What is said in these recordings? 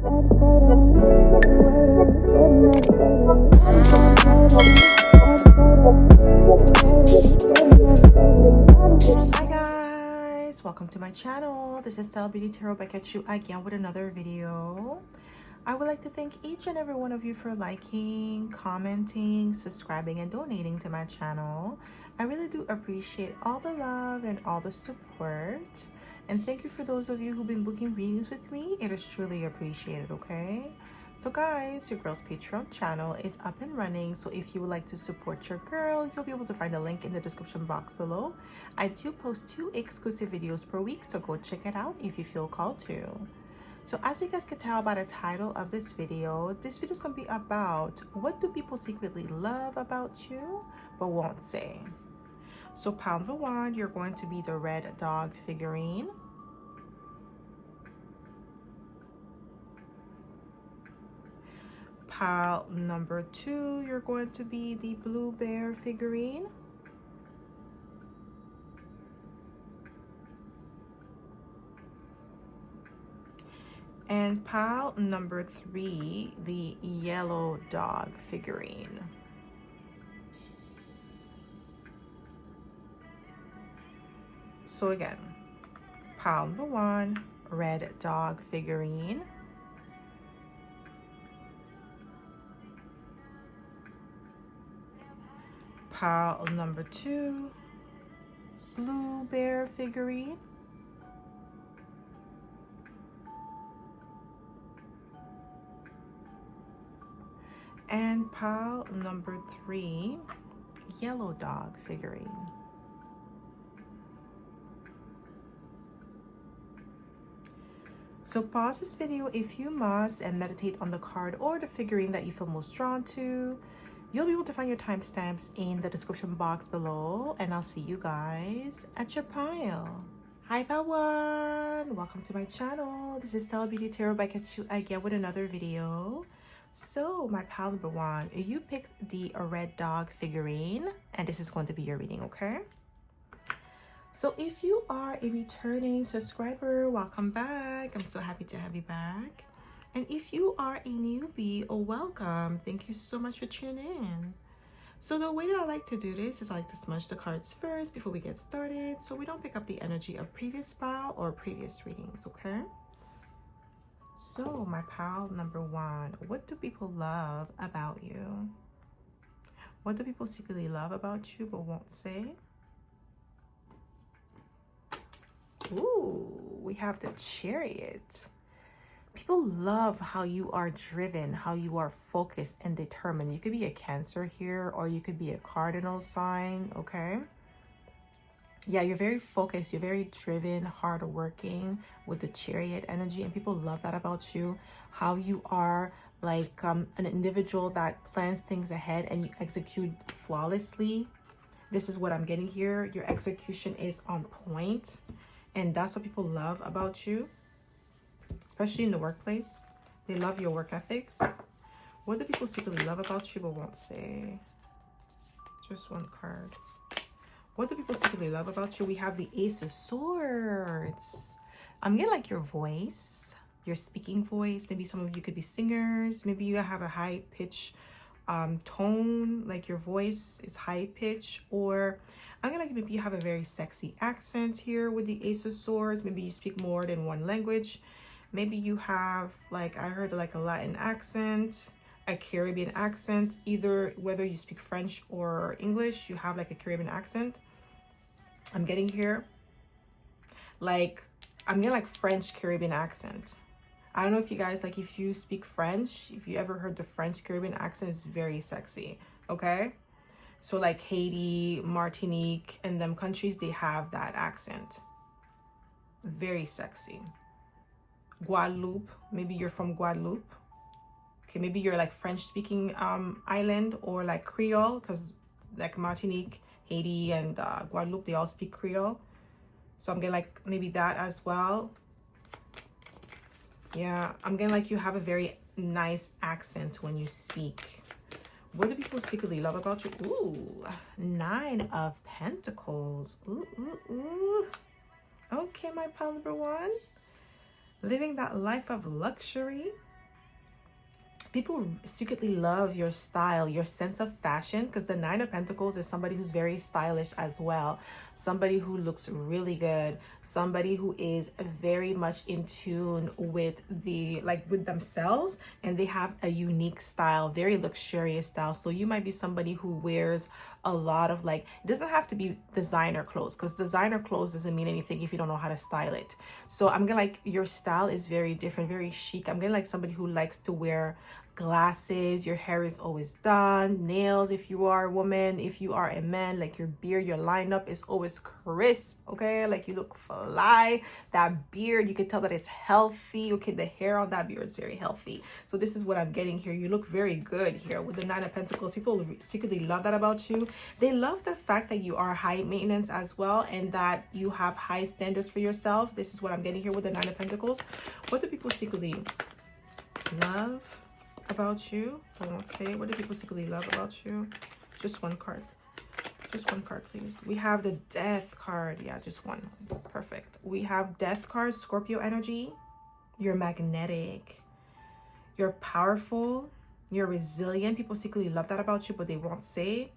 Hi guys, welcome to my channel. This is stellabeautytarot back at you again with another video. I would like to thank each and every one of you for liking, commenting, subscribing, and donating to my channel. I really do appreciate all the love and all the support. And thank you for those of you who've been booking readings with me. It is truly appreciated, okay? So guys, your girl's Patreon channel is up and running. So if you would like to support your girl, you'll be able to find a link in the description box below. I do post 2 exclusive videos per week, so go check it out if you feel called to. So as you guys can tell by the title of this video is going to be about what do people secretly love about you but won't say. So pile number 1, you're going to be the red dog figurine. Pile number 2, you're going to be the blue bear figurine. And pile number 3, the yellow dog figurine. So again, pile number 1, red dog figurine. Pile number 2, blue bear figurine. And pile number 3, yellow dog figurine. So pause this video if you must and meditate on the card or the figurine that you feel most drawn to. You'll be able to find your timestamps in the description box below, and I'll see you guys at your pile. Hi pile 1, welcome to my channel. This is stellabeautytarot back at you again with another video. So my pile number 1, you picked the red dog figurine, and this is going to be your reading, okay? So if you are a returning subscriber, welcome back. I'm so happy to have you back. And if you are a newbie, welcome. Thank you so much for tuning in. So the way that I like to do this is I like to smudge the cards first before we get started, so we don't pick up the energy of previous pile or previous readings, okay? So my pile number 1, what do people love about you? What do people secretly love about you but won't say? Ooh, we have the Chariot. People love how you are driven, how you are focused and determined. You could be a Cancer here, or you could be a cardinal sign, okay? Yeah, you're very focused, you're very driven, hardworking with the Chariot energy, and people love that about you. How you are like an individual that plans things ahead and you execute flawlessly. This is what I'm getting here. Your execution is on point, and that's what people love about you, especially in the workplace. They love your work ethics. What do people secretly love about you but won't say? Just one card. What do people secretly love about you? We have the Ace of Swords. I'm getting like your voice, your speaking voice. Maybe some of you could be singers. Maybe you have a high pitch tone, like your voice is high pitch. Or I'm gonna like maybe you have a very sexy accent here with the Ace of Swords. Maybe you speak more than one language. Maybe you have, like, I heard like a Latin accent, a Caribbean accent, either whether you speak French or English, you have like a Caribbean accent. I'm getting here, like, I'm getting like French Caribbean accent. I don't know if you guys, like, if you speak French, if you ever heard the French Caribbean accent, is very sexy, okay? So like Haiti, Martinique, and them countries, they have that accent. Very sexy. Guadeloupe, maybe you're from Guadeloupe. Okay, maybe you're like French speaking island, or like Creole, because like Martinique, Haiti, and Guadeloupe, they all speak Creole. So I'm getting like maybe that as well. Yeah, I'm getting like you have a very nice accent when you speak. What do people secretly love about you? Ooh, 9 of Pentacles. Ooh, ooh, ooh. Okay, my pile number 1. Living that life of luxury. People secretly love your style, your sense of fashion, because the Nine of Pentacles is somebody who's very stylish as well. Somebody who looks really good. Somebody who is very much in tune with with themselves, and they have a unique style, very luxurious style. So you might be somebody who wears a lot of it doesn't have to be designer clothes, because designer clothes doesn't mean anything if you don't know how to style it. So I'm gonna your style is very different, very chic. I'm gonna somebody who likes to wear glasses, your hair is always done, nails if you are a woman, if you are a man, your beard, your lineup is always crisp, okay? You look fly. That beard, you can tell that it's healthy, okay? The hair on that beard is very healthy. So this is what I'm getting here. You look very good here with the Nine of Pentacles. People secretly love that about you. They love the fact that you are high maintenance as well, and that you have high standards for yourself. This is what I'm getting here with the Nine of Pentacles. What do people secretly love about you? I won't say. What do people secretly love about you? Just one card. Just one card, please. We have the Death card. Yeah, just one. Perfect. We have Death card, Scorpio energy. You're magnetic. You're powerful. You're resilient. People secretly love that about you, but they won't say.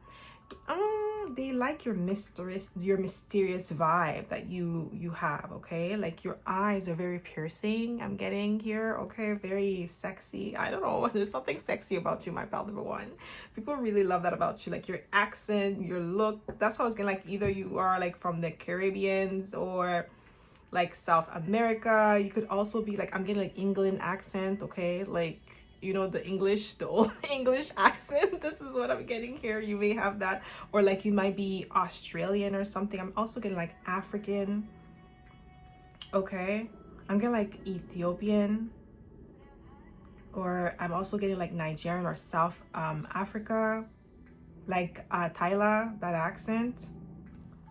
They like your mysterious vibe that you have, okay? Your eyes are very piercing, I'm getting here, okay? Very sexy. I don't know, there's something sexy about you, my pal number one. People really love that about you, your accent, your look. That's how I was getting, either you are from the Caribbeans or South America. You could also be I'm getting England accent, okay? The old English accent. This is what I'm getting here. You may have that, or you might be Australian or something. I'm also getting African, okay? I'm getting Ethiopian, or I'm also getting Nigerian or South Africa, Tyla, that accent,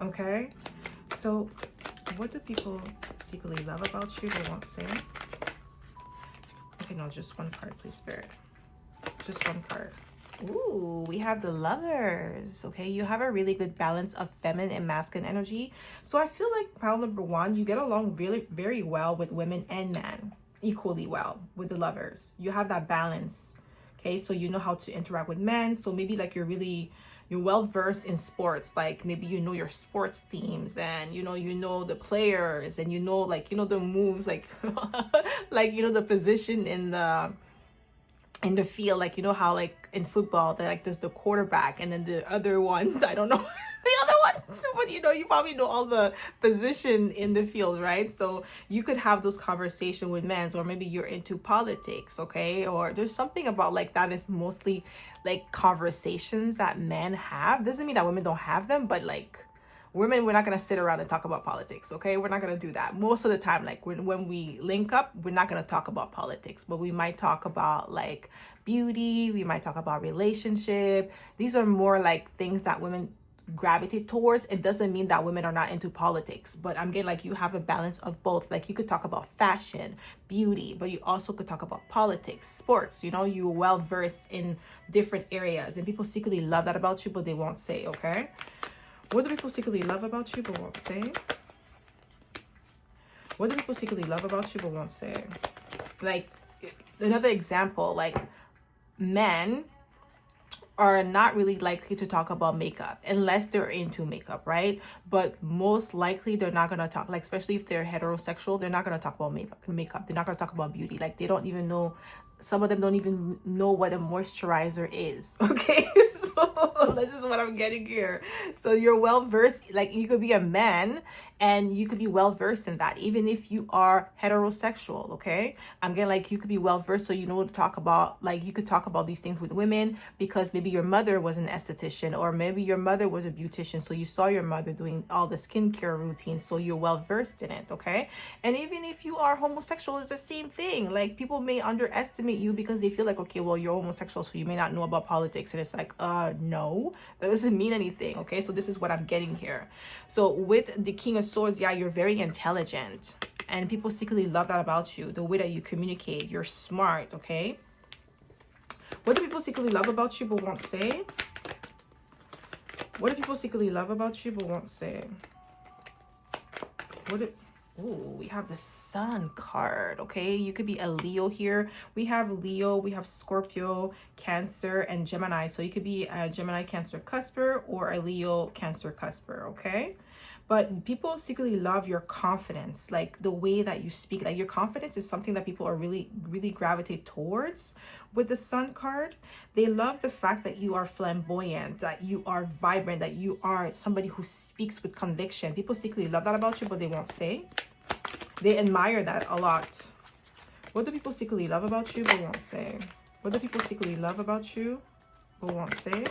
okay? So what do people secretly love about you they won't say? Okay, no, just one card, please, Spirit. Just one card. Ooh, we have the Lovers. Okay, you have a really good balance of feminine and masculine energy. So I feel pile number one, you get along really very well with women and men, equally well with the Lovers. You have that balance. Okay, so you know how to interact with men. So maybe you're well versed in sports, maybe you know your sports teams, and you know the players, and the moves, the position in the field, how in football that there's the quarterback, and then the other ones, I don't know the other ones, but you probably know all the position in the field, right? So you could have those conversations with men, or maybe you're into politics, okay? Or there's something about that is mostly conversations that men have. Doesn't mean that women don't have them, but women, we're not going to sit around and talk about politics, okay? We're not going to do that. Most of the time, when we link up, we're not going to talk about politics, but we might talk about beauty, we might talk about relationship. These are more things that women gravitate towards. It doesn't mean that women are not into politics, but I'm getting you have a balance of both. You could talk about fashion, beauty, but you also could talk about politics, sports. You're well versed in different areas, and people secretly love that about you, but they won't say, okay? What do people secretly love about you but won't say? What do people secretly love about you but won't say? Another example, men are not really likely to talk about makeup unless they're into makeup, right? But most likely they're not gonna talk, especially if they're heterosexual, they're not gonna talk about makeup. They're not gonna talk about beauty. They don't even know. Some of them don't even know what a moisturizer is, okay? So this is what I'm getting here. So you're well versed, you could be a man and you could be well versed in that, even if you are heterosexual, okay? I'm getting you could be well versed, so you know to talk about, you could talk about these things with women, because maybe your mother was an esthetician, or maybe your mother was a beautician, so you saw your mother doing all the skincare routines, so you're well versed in it, okay? And even if you are homosexual, it's the same thing. People may underestimate you because they feel okay, well, you're homosexual, so you may not know about politics, and it's no, that doesn't mean anything, okay? So this is what I'm getting here. So with the King of Swords, yeah, you're very intelligent, and people secretly love that about you, the way that you communicate. You're smart, okay? What do people secretly love about you but won't say? What do people secretly love about you but won't say? Ooh, we have the Sun card, okay? You could be a Leo here. We have Leo, we have Scorpio, Cancer, and Gemini. So you could be a Gemini, Cancer, Cusper, or a Leo, Cancer, Cusper, okay? But people secretly love your confidence, like the way that you speak. Like your confidence is something that people are really gravitate towards with the Sun card. They love the fact that you are flamboyant, that you are vibrant, that you are somebody who speaks with conviction. People secretly love that about you, but they won't say. They admire that a lot. What do people secretly love about you but won't say? What do people secretly love about you but won't say?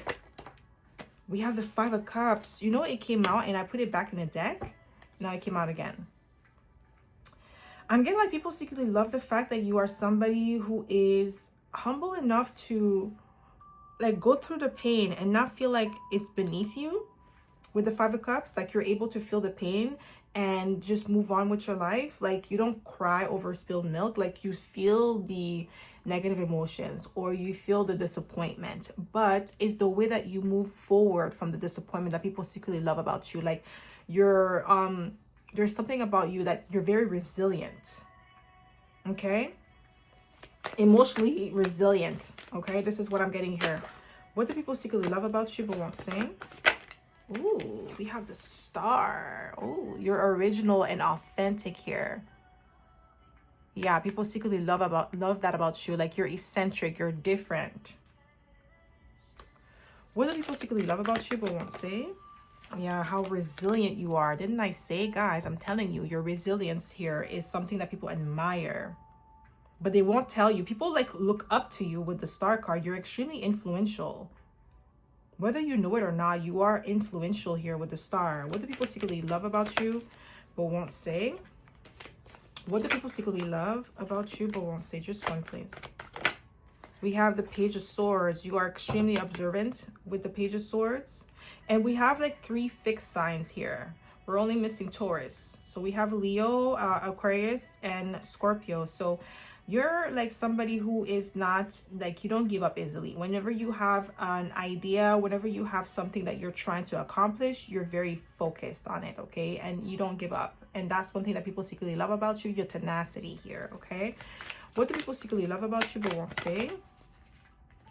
We have the Five of Cups. You know, it came out and I put it back in the deck. Now it came out again. I'm getting like people secretly love the fact that you are somebody who is humble enough to like go through the pain and not feel like it's beneath you. With the Five of Cups, like you're able to feel the pain and just move on with your life. Like you don't cry over spilled milk. Like you feel the negative emotions or you feel the disappointment, but it's the way that you move forward from the disappointment that people secretly love about you. Like you're there's something about you that you're very resilient, okay? Emotionally resilient, okay? This is what I'm getting here. What do people secretly love about you but won't say? Ooh, we have the Star. Oh, you're original and authentic here. Yeah, people secretly love that about you. Like you're eccentric, you're different. What do people secretly love about you but won't say? Yeah, how resilient you are. Didn't I say, guys? I'm telling you, your resilience here is something that people admire. But they won't tell you. People like look up to you with the Star card. You're extremely influential. Whether you know it or not, you are influential here with the Star. What do people secretly love about you but won't say? What do people secretly love about you but won't say? Just one, please. We have the Page of Swords. You are extremely observant with the Page of Swords. And we have like 3 fixed signs here. We're only missing Taurus. So we have Leo, Aquarius, and Scorpio. So you're like somebody who is not like, you don't give up easily. Whenever you have an idea, whenever you have something that you're trying to accomplish, you're very focused on it, okay? And you don't give up. And that's one thing that people secretly love about you, your tenacity here, okay? What do people secretly love about you but won't say?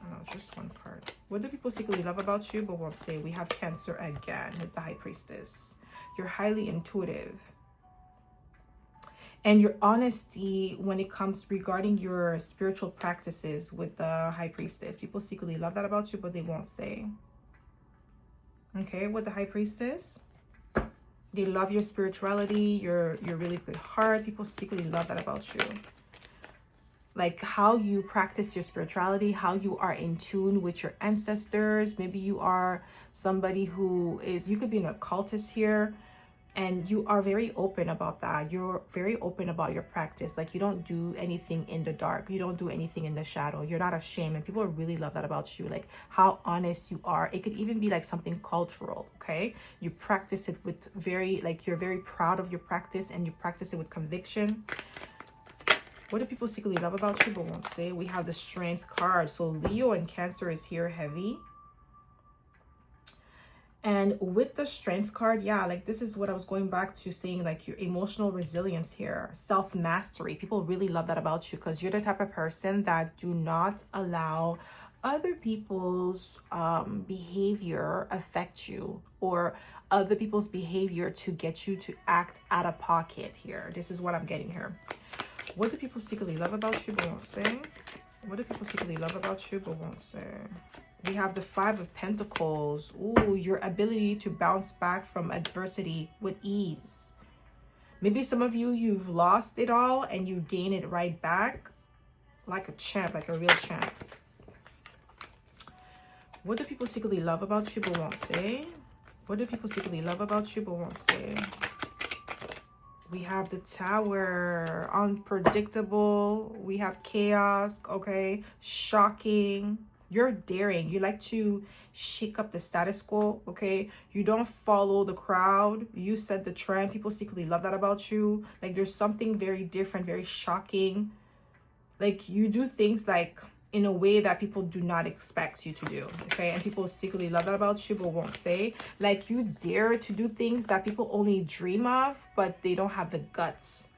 Oh, just one card. What do people secretly love about you but won't say? We have Cancer again with the High Priestess. You're highly intuitive. And your honesty when it comes regarding your spiritual practices with the High Priestess. People secretly love that about you, but they won't say. Okay, with the High Priestess, they love your spirituality, your really good heart. People secretly love that about you. Like how you practice your spirituality, how you are in tune with your ancestors. Maybe you are somebody who is, you could be an occultist here. And you are very open about that. You're very open about your practice. Like you don't do anything in the dark. You don't do anything in the shadow. You're not ashamed. And people really love that about you. Like how honest you are. It could even be like something cultural, okay? You practice it with very, like you're very proud of your practice and you practice it with conviction. What do people secretly love about you but won't say? We have the Strength card. So Leo and Cancer is here heavy. And with the Strength card, yeah, like this is what I was going back to saying, like your emotional resilience here, self-mastery. People really love that about you because you're the type of person that do not allow other people's behavior affect you or other people's behavior to get you to act out of pocket here. This is what I'm getting here. What do people secretly love about you but won't say? What do people secretly love about you but won't say? We have the Five of Pentacles. Ooh, your ability to bounce back from adversity with ease. Maybe some of you, you've lost it all and you gain it right back like a champ, like a real champ. What do people secretly love about you but won't say? What do people secretly love about you but won't say? We have the Tower, unpredictable. We have chaos, okay, shocking. You're daring. You like to shake up the status quo, okay? You don't follow the crowd. You set the trend. People secretly love that about you. Like there's something very different, very shocking. Like you do things like in a way that people do not expect you to do, okay? And people secretly love that about you, but won't say. Like, you dare to do things that people only dream of, but they don't have the guts.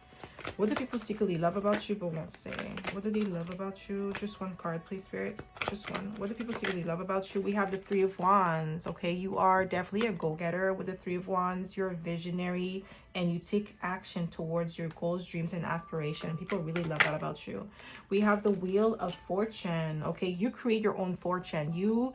What do people secretly love about you, but won't say? What do they love about you? Just one card, please, Spirit. Just one. What do people secretly love about you? We have the Three of Wands, okay? You are definitely a go-getter with the Three of Wands. You're a visionary, and you take action towards your goals, dreams, and aspiration. People really love that about you. We have the Wheel of Fortune, okay? You create your own fortune. You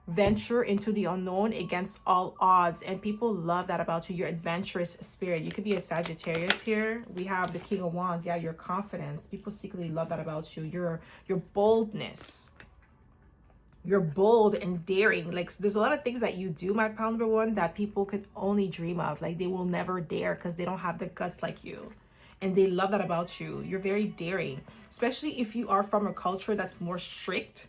venture into the unknown against all odds, and people love that about you. Your adventurous spirit. You could be a Sagittarius here. We have the King of Wands. Yeah, your confidence. People secretly love that about you. Your boldness. You're bold and daring. Like, there's a lot of things that you do, my pal number one, that people could only dream of. Like, they will never dare because they don't have the guts like you. And they love that about you. You're very daring, especially if you are from a culture that's more strict.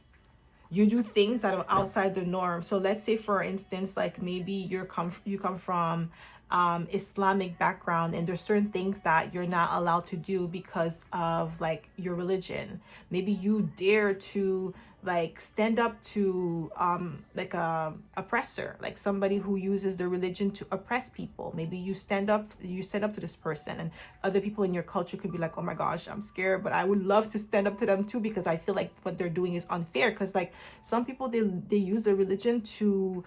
You do things that are outside the norm. So let's say, for instance, like maybe you come from Islamic background, and there's certain things that you're not allowed to do because of like your religion. Maybe you dare to like stand up to like a oppressor, like somebody who uses their religion to oppress people. Maybe you stand up to this person, and other people in your culture could be like, oh my gosh, I'm scared, but I would love to stand up to them too, because I feel like what they're doing is unfair. Because like some people, they use their religion to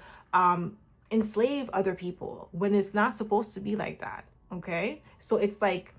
enslave other people when it's not supposed to be like that, okay? So it's like,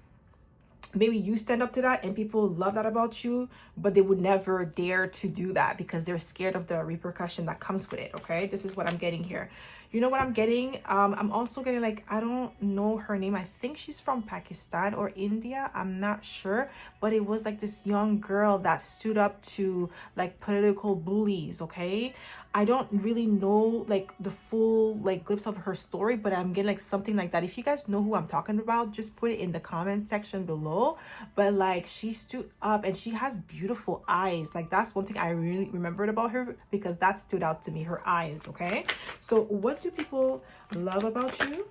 maybe you stand up to that, and people love that about you, but they would never dare to do that because they're scared of the repercussion that comes with it, okay? This is what I'm getting here. You know what I'm getting? I'm also getting, like, I don't know her name. I think she's from Pakistan or India. I'm not sure. But it was like this young girl that stood up to like political bullies, okay? I don't really know like the full like glimpse of her story, but I'm getting like something like that. If you guys know who I'm talking about, just put it in the comment section below. But like, she stood up, and she has beautiful eyes. Like, that's one thing I really remembered about her, because that stood out to me, her eyes, okay? So what do people love about you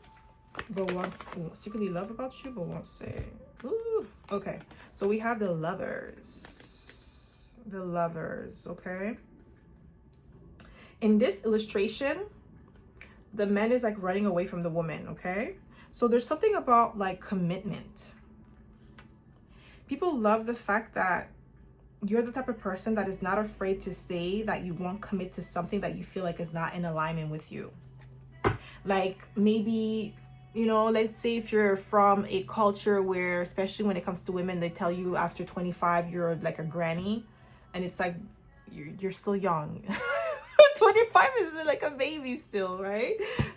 but secretly love about you but won't say? Ooh, okay, so we have the Lovers. The Lovers, okay? In this illustration, the man is like running away from the woman, okay? So there's something about like commitment. People love the fact that you're the type of person that is not afraid to say that you won't commit to something that you feel like is not in alignment with you. Like, maybe, you know, let's say if you're from a culture where, especially when it comes to women, they tell you after 25 you're like a granny, and it's like you're still young. 25 is like a baby still, right?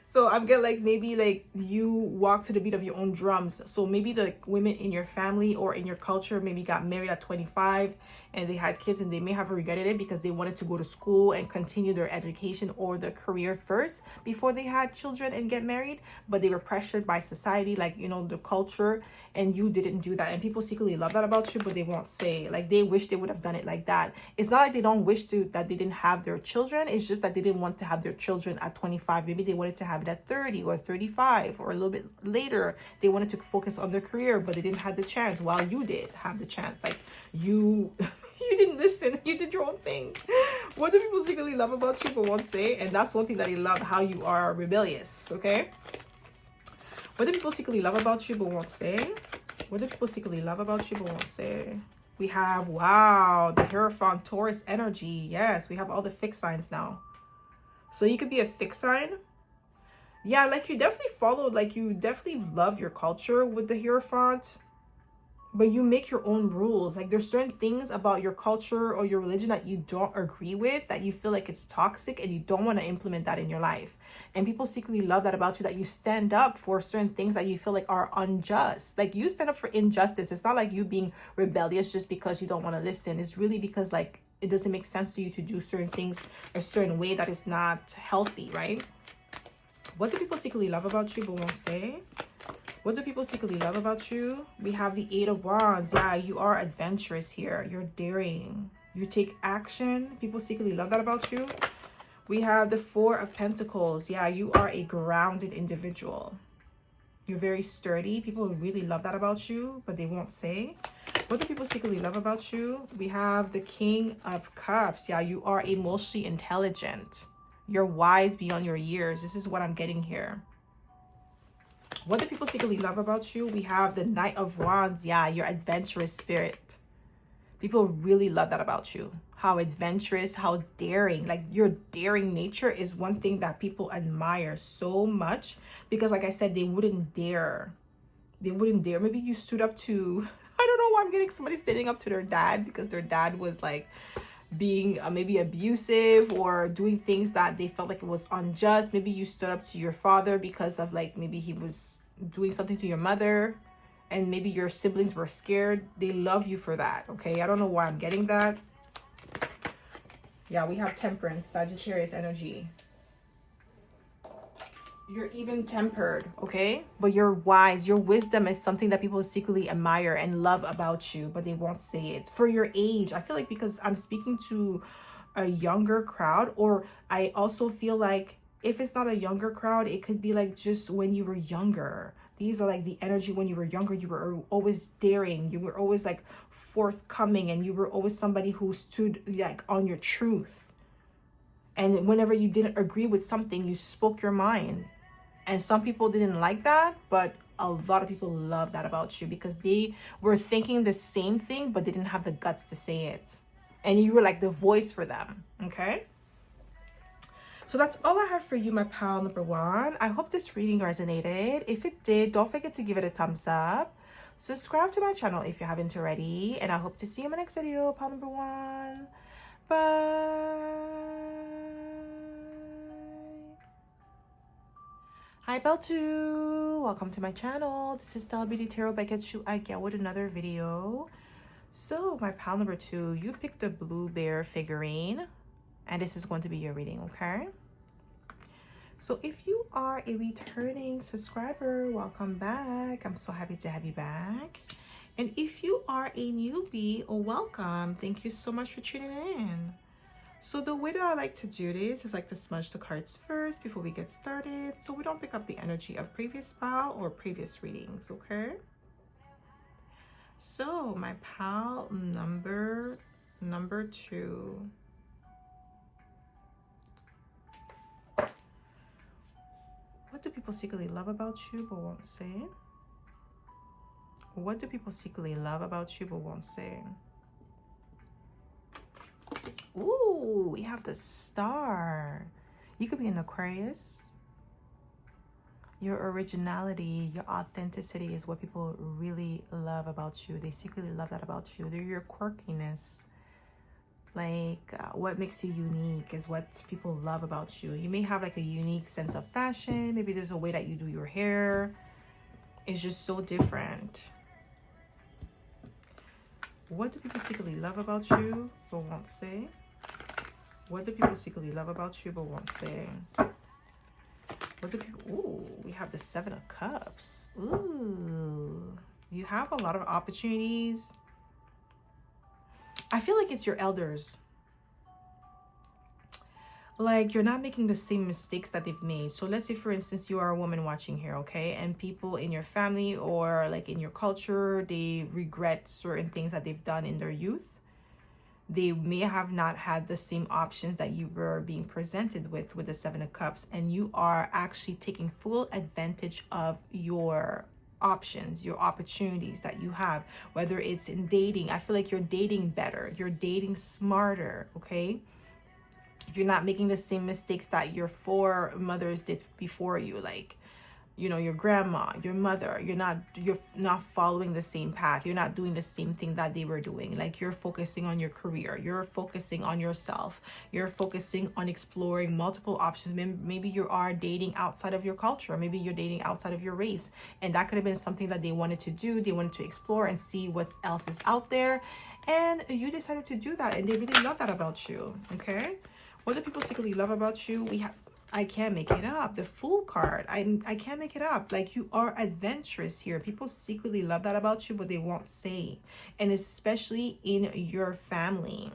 So I'm getting like, maybe like you walk to the beat of your own drums. So maybe the women in your family or in your culture maybe got married at 25, and they had kids, and they may have regretted it because they wanted to go to school and continue their education or their career first before they had children and get married. But they were pressured by society, like, you know, the culture, and you didn't do that. And people secretly love that about you, but they won't say. Like, they wish they would have done it like that. It's not like they don't wish that they didn't have their children. It's just that they didn't want to have their children at 25. Maybe they wanted to have it at 30 or 35 or a little bit later. They wanted to focus on their career, but they didn't have the chance, while you did have the chance. Like, you didn't listen. You did your own thing. What do people secretly love about you but won't say? And that's one thing that they love, how you are rebellious, okay? What do people secretly love about you but won't say? What do people secretly love about you but won't say? We have, wow, the Hierophant, Taurus energy. Yes, we have all the fixed signs now. So you could be a fixed sign. Yeah, like, you definitely follow, like, you definitely love your culture with the Hierophant, but you make your own rules. Like, there's certain things about your culture or your religion that you don't agree with, that you feel like it's toxic, and you don't want to implement that in your life. And people secretly love that about you, that you stand up for certain things that you feel like are unjust. Like, you stand up for injustice. It's not like you being rebellious just because you don't want to listen. It's really because, like, it doesn't make sense to you to do certain things a certain way that is not healthy, right? What do people secretly love about you but won't say? What do people secretly love about you? We have the Eight of Wands. Yeah, you are adventurous here. You're daring. You take action. People secretly love that about you. We have the Four of Pentacles. Yeah, you are a grounded individual. You're very sturdy. People really love that about you, but they won't say. What do people secretly love about you? We have the King of Cups. Yeah, you are emotionally intelligent. You're wise beyond your years. This is what I'm getting here. What do people secretly love about you? We have the Knight of Wands. Yeah, your adventurous spirit. People really love that about you. How adventurous, how daring. Like, your daring nature is one thing that people admire so much. Because like I said, they wouldn't dare. They wouldn't dare. Maybe you stood up to, I don't know why I'm getting somebody standing up to their dad because their dad was like being maybe abusive or doing things that they felt like it was unjust. Maybe you stood up to your father because of like, maybe he was doing something to your mother and maybe your siblings were scared. They love you for that. Okay, I don't know why I'm getting that. Yeah, we have Temperance, Sagittarius energy. You're even tempered, okay? But you're wise. Your wisdom is something that people secretly admire and love about you, but they won't say it. For your age, I feel like because I'm speaking to a younger crowd, or I also feel like if it's not a younger crowd, it could be like just when you were younger. These are like the energy when you were younger. You were always daring. You were always like forthcoming, and you were always somebody who stood like on your truth. And whenever you didn't agree with something, you spoke your mind. And some people didn't like that, but a lot of people love that about you because they were thinking the same thing, but they didn't have the guts to say it. And you were like the voice for them, okay? So that's all I have for you, my pal number one. I hope this reading resonated. If it did, don't forget to give it a thumbs up. Subscribe to my channel if you haven't already. And I hope to see you in my next video, pal number one. Bye. Hi Bell 2, welcome to my channel. This is Stella Beauty Tarot by Get You Again with another video. So my pal number 2, you picked the blue bear figurine and this is going to be your reading, okay? So if you are a returning subscriber, welcome back. I'm so happy to have you back. And if you are a newbie, welcome. Thank you so much for tuning in. So the way that I like to do this is like to smudge the cards first before we get started, so we don't pick up the energy of previous pal or previous readings, okay? So my pal number 2. What do people secretly love about you but won't say? What do people secretly love about you but won't say? Ooh, we have the Star. You could be an Aquarius. Your originality, your authenticity is what people really love about you. They secretly love that about you. They're your quirkiness. Like what makes you unique is what people love about you. You may have like a unique sense of fashion. Maybe there's a way that you do your hair. It's just so different. What do people secretly love about you but won't say? What do people secretly love about you but won't say? What do people... Ooh, we have the 7 of Cups. Ooh. You have a lot of opportunities. I feel like it's your elders. Like you're not making the same mistakes that they've made. So let's say, for instance, you are a woman watching here, okay? And people in your family or like in your culture, they regret certain things that they've done in their youth. They may have not had the same options that you were being presented with the 7 of Cups. And you are actually taking full advantage of your options, your opportunities that you have. Whether it's in dating, I feel like you're dating better. You're dating smarter, okay? You're not making the same mistakes that your foremothers did before you. Like, you know, your grandma, your mother, you're not following the same path. You're not doing the same thing that they were doing. Like you're focusing on your career. You're focusing on yourself. You're focusing on exploring multiple options. Maybe you are dating outside of your culture. Maybe you're dating outside of your race. And that could have been something that they wanted to do. They wanted to explore and see what else is out there. And you decided to do that. And they really love that about you. Okay? What do people secretly love about you? I can't make it up. The Fool card. I can't make it up. Like you are adventurous here. People secretly love that about you, but they won't say. And especially in your family.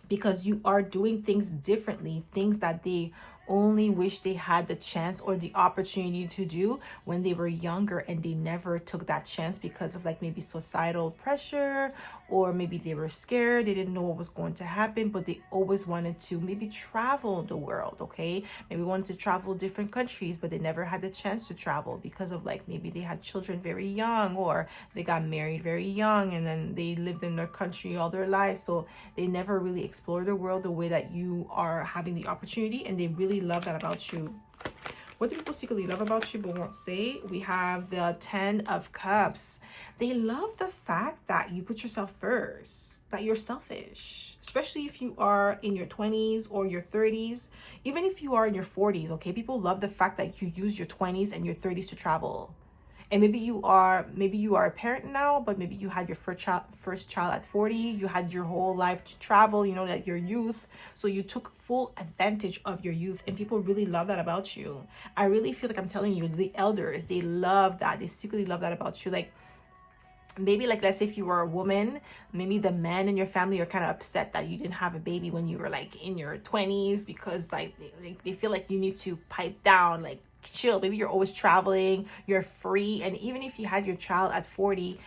Because you are doing things differently. Things that they only wish they had the chance or the opportunity to do when they were younger, and they never took that chance because of like maybe societal pressure, or maybe they were scared, they didn't know what was going to happen, but they always wanted to maybe travel the world, okay? Maybe wanted to travel different countries, but they never had the chance to travel because of like maybe they had children very young, or they got married very young, and then they lived in their country all their lives, so they never really explored the world the way that you are having the opportunity, and they really love that about you. What do people secretly love about you but won't say? We have the 10 of Cups. They love the fact that you put yourself first, that you're selfish, especially if you are in your 20s or your 30s, even if you are in your 40s, okay? People love the fact that you use your 20s and your 30s to travel. And maybe you are a parent now, but maybe you had your first child at 40. You had your whole life to travel, you know, that your youth. So you took full advantage of your youth, and people really love that about you. I really feel like I'm telling you, the elders, they love that. They secretly love that about you. Like, maybe like, let's say if you were a woman, maybe the men in your family are kind of upset that you didn't have a baby when you were like in your 20s, because like they feel like you need to pipe down, like chill. Maybe you're always traveling, you're free, and even if you had your child at 40,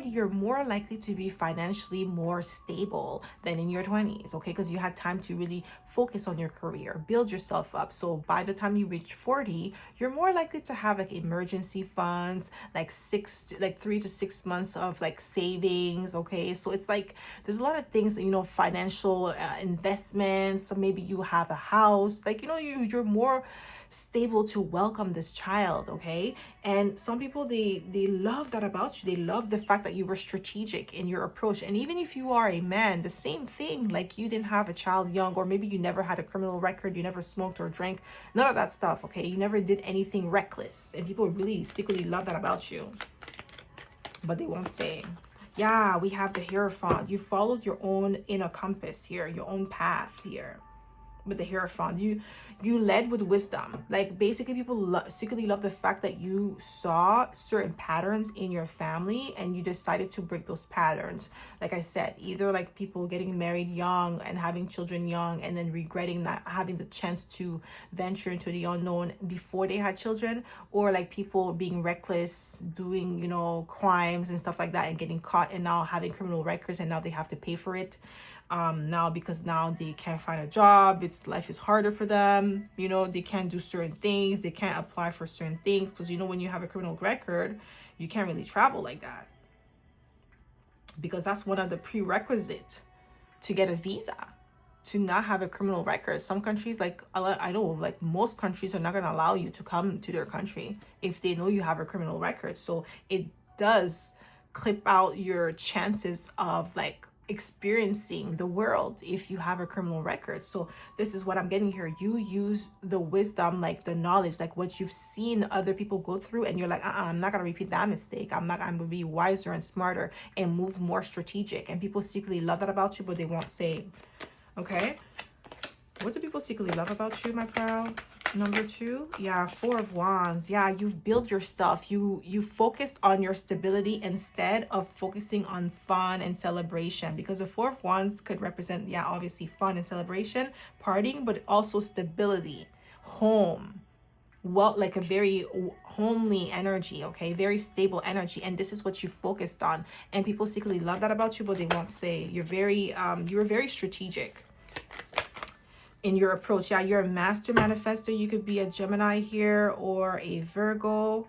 you're more likely to be financially more stable than in your 20s, okay? Because you had time to really focus on your career, build yourself up. So by the time you reach 40, you're more likely to have like emergency funds, like 3 to 6 months of like savings, okay? So it's like there's a lot of things, you know, financial investments. So maybe you have a house, like, you know, you're more stable to welcome this child, okay? And some people, they love that about you. They love the fact that you were strategic in your approach. And even if you are a man, the same thing, like you didn't have a child young, or maybe you never had a criminal record, you never smoked or drank, none of that stuff, okay? You never did anything reckless, and people really secretly love that about you, but they won't say. Yeah, we have the Hierophant. You followed your own inner compass here, your own path here. With the Hierophant, you led with wisdom. Like basically people secretly love the fact that you saw certain patterns in your family and you decided to break those patterns. Like I said, either like people getting married young and having children young, and then regretting not having the chance to venture into the unknown before they had children, or like people being reckless, doing, you know, crimes and stuff like that, and getting caught and now having criminal records, and now they have to pay for it. Now because now they can't find a job, life is harder for them, you know, they can't do certain things, they can't apply for certain things, because you know, when you have a criminal record, you can't really travel like that, because that's one of the prerequisites to get a visa, to not have a criminal record. Some countries, like I know, like most countries are not going to allow you to come to their country if they know you have a criminal record. So it does clip out your chances of like experiencing the world if you have a criminal record. So this is what I'm getting here. You use the wisdom, like the knowledge, like what you've seen other people go through, and you're like, I'm not gonna repeat that mistake. I'm gonna be wiser and smarter and move more strategic. And people secretly love that about you, but they won't say. Okay, what do people secretly love about you, my pal? Number 2, yeah, 4 of Wands. Yeah, you've built yourself. You focused on your stability instead of focusing on fun and celebration, because the 4 of Wands could represent, yeah, obviously fun and celebration, partying, but also stability, home, well, like a very homely energy, okay, very stable energy. And this is what you focused on, and people secretly love that about you, but they won't say. You're very strategic in your approach. Yeah, you're a master manifestor. You could be a Gemini here, or a Virgo.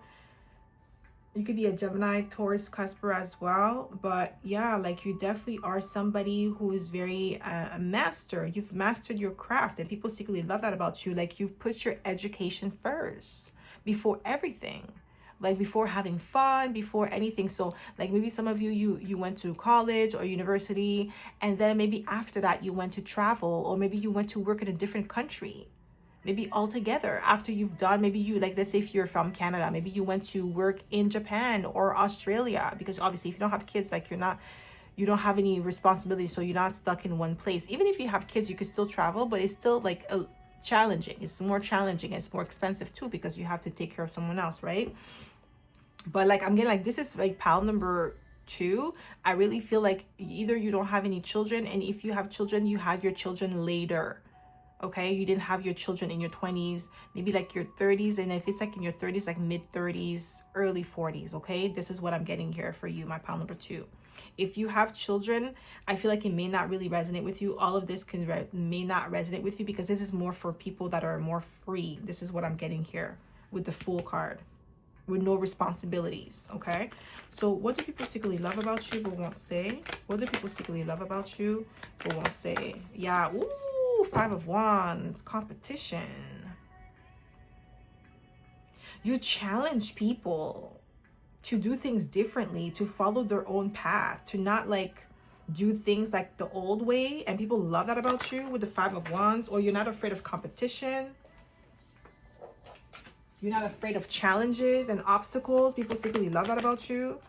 You could be a Gemini, Taurus, Cusper as well. But yeah, like you definitely are somebody who is very a master. You've mastered your craft, and people secretly love that about you. Like you've put your education first before everything, like before having fun, before anything. So like maybe some of you went to college or university, and then maybe after that you went to travel, or maybe you went to work in a different country, maybe altogether. After you've done, maybe you, like, let's say if you're from Canada, maybe you went to work in Japan or Australia, because obviously if you don't have kids, like you don't have any responsibilities, so you're not stuck in one place. Even if you have kids, you could still travel, but it's still like challenging. It's more challenging, it's more expensive too, because you have to take care of someone else, right? But like I'm getting like, this is like pile number 2. I really feel like either you don't have any children, and if you have children, you had your children later, Okay, you didn't have your children in your 20s, maybe like your 30s. And if it's like in your 30s, like mid 30s, early 40s. Okay, this is what I'm getting here for you, my pile number 2. If you have children, I feel like it may not really resonate with you. All of this may not resonate with you, because this is more for people that are more free. This is what I'm getting here with the Fool card, with no responsibilities. Okay, so what do people secretly love about you but won't say? What do people secretly love about you but won't say? Yeah, ooh, 5 of Wands, competition. You challenge people to do things differently, to follow their own path, to not like do things like the old way. And people love that about you with the 5 of Wands. Or you're not afraid of competition. You're not afraid of challenges and obstacles. People secretly love that about you.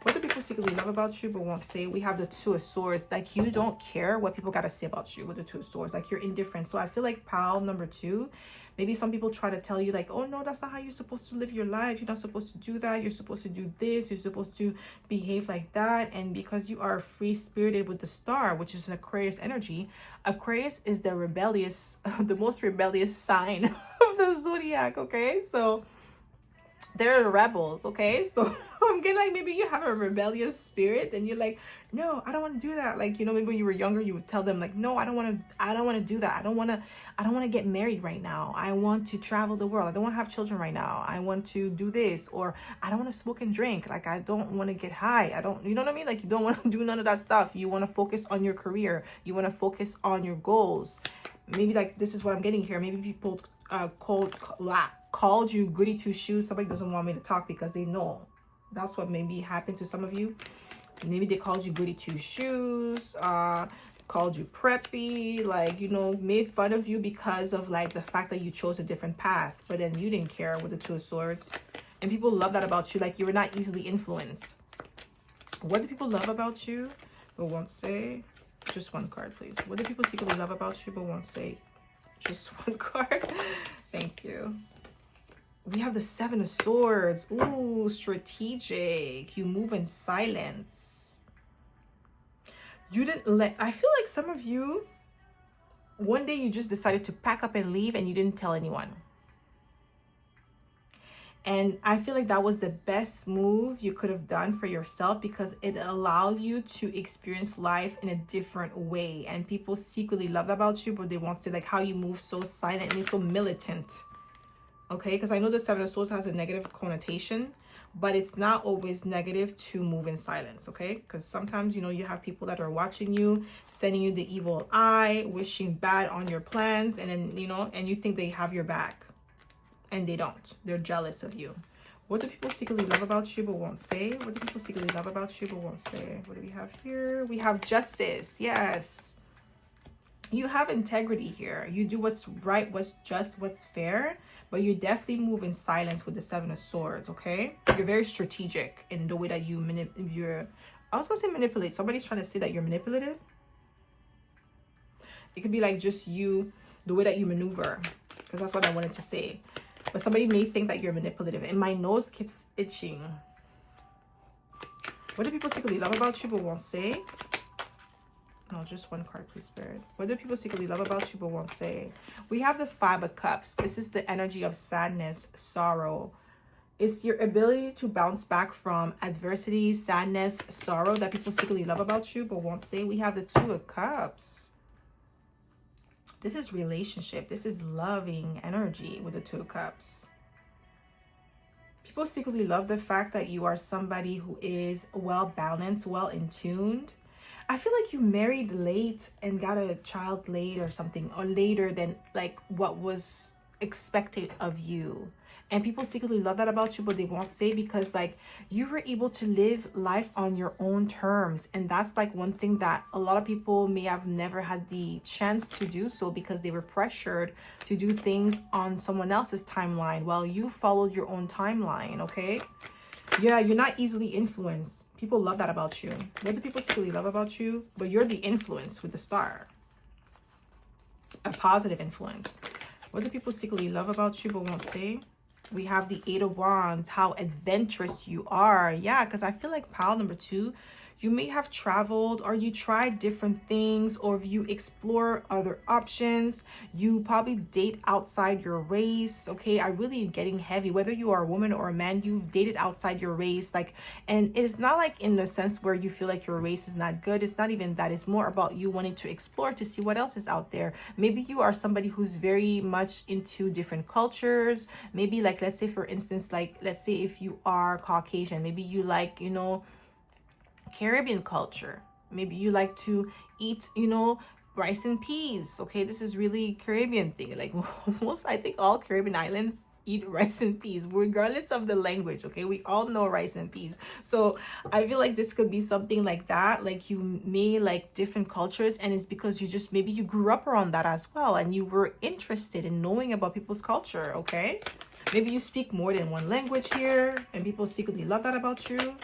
What do people secretly love about you but won't say? We have the 2 of Swords. Like, you don't care what people got to say about you with the 2 of Swords. Like, you're indifferent. So I feel like pile number 2, maybe some people try to tell you like, oh no, that's not how you're supposed to live your life. You're not supposed to do that. You're supposed to do this. You're supposed to behave like that. And because you are free-spirited with the Star, which is an Aquarius energy, Aquarius is the rebellious, the most rebellious sign of the zodiac. Okay, so they're rebels. Okay, so I'm getting like, maybe you have a rebellious spirit and you're like, no, I don't want to do that. Like, you know, maybe when you were younger, you would tell them like, no, I don't want to do that. I don't want to get married right now. I want to travel the world. I don't want to have children right now. I want to do this. Or I don't want to smoke and drink. Like, I don't want to get high. You know what I mean? Like, you don't want to do none of that stuff. You want to focus on your career. You want to focus on your goals. Maybe like, this is what I'm getting here. Maybe people called you goody two shoes. Somebody doesn't want me to talk because they know. That's what maybe happened to some of you. Maybe they called you goody two shoes, called you preppy, like, you know, made fun of you because of like the fact that you chose a different path, but then you didn't care with the 2 of Swords. And people love that about you. Like, you were not easily influenced. What do people love about you but won't say? Just one card, please. What do people secretly love about you but won't say? Just one card. Thank you. We have the 7 of Swords. Ooh, strategic. You move in silence. You didn't let... I feel like some of you, one day you just decided to pack up and leave and you didn't tell anyone. And I feel like that was the best move you could have done for yourself, because it allowed you to experience life in a different way. And people secretly love that about you, but they won't say like how you move so silently, so militant. Okay, because I know the 7 of Swords has a negative connotation, but it's not always negative to move in silence. Okay, because sometimes, you know, you have people that are watching you, sending you the evil eye, wishing bad on your plans, and then, you know, and you think they have your back, and they don't. They're jealous of you. What do people secretly love about you but won't say? What do people secretly love about you but won't say? What do we have here? We have Justice. Yes, you have integrity here. You do what's right, what's just, what's fair. But you definitely move in silence with the 7 of Swords, okay? You're very strategic in the way that you I was going to say manipulate. Somebody's trying to say that you're manipulative. It could be like just you, the way that you maneuver, because that's what I wanted to say. But somebody may think that you're manipulative. And my nose keeps itching. What do people secretly love about you but won't say? No, just one card, please, Spirit. What do people secretly love about you but won't say? We have the 5 of Cups. This is the energy of sadness, sorrow. It's your ability to bounce back from adversity, sadness, sorrow that people secretly love about you but won't say. We have the 2 of Cups. This is relationship. This is loving energy with the 2 of Cups. People secretly love the fact that you are somebody who is well-balanced, well-in-tuned. I feel like you married late and got a child late or something, or later than like what was expected of you. And people secretly love that about you, but they won't say, because like you were able to live life on your own terms. And that's like one thing that a lot of people may have never had the chance to do so, because they were pressured to do things on someone else's timeline while you followed your own timeline. Okay. Yeah, you're not easily influenced. People love that about you. What do people secretly love about you? But you're the influence with the Star. A positive influence. What do people secretly love about you but won't say? We have the 8 of Wands. How adventurous you are. Yeah, because I feel like pile number 2, You may have traveled, or you tried different things, or you explore other options. You probably date outside your race. Okay, I really am getting heavy. Whether you are a woman or a man, you've dated outside your race. Like, and it's not like in the sense where you feel like your race is not good. It's not even that. It's more about you wanting to explore to see what else is out there. Maybe you are somebody who's very much into different cultures. Maybe, like, let's say for instance, like, let's say if you are Caucasian, maybe you like, you know, Caribbean culture. Maybe you like to eat, you know, rice and peas. Okay, this is really Caribbean thing. Like, most, I think all Caribbean islands eat rice and peas regardless of the language. Okay, we all know rice and peas. So I feel like this could be something like that. Like, you may like different cultures, and it's because you just, maybe you grew up around that as well, and you were interested in knowing about people's culture. Okay, maybe you speak more than one language here, and people secretly love that about you.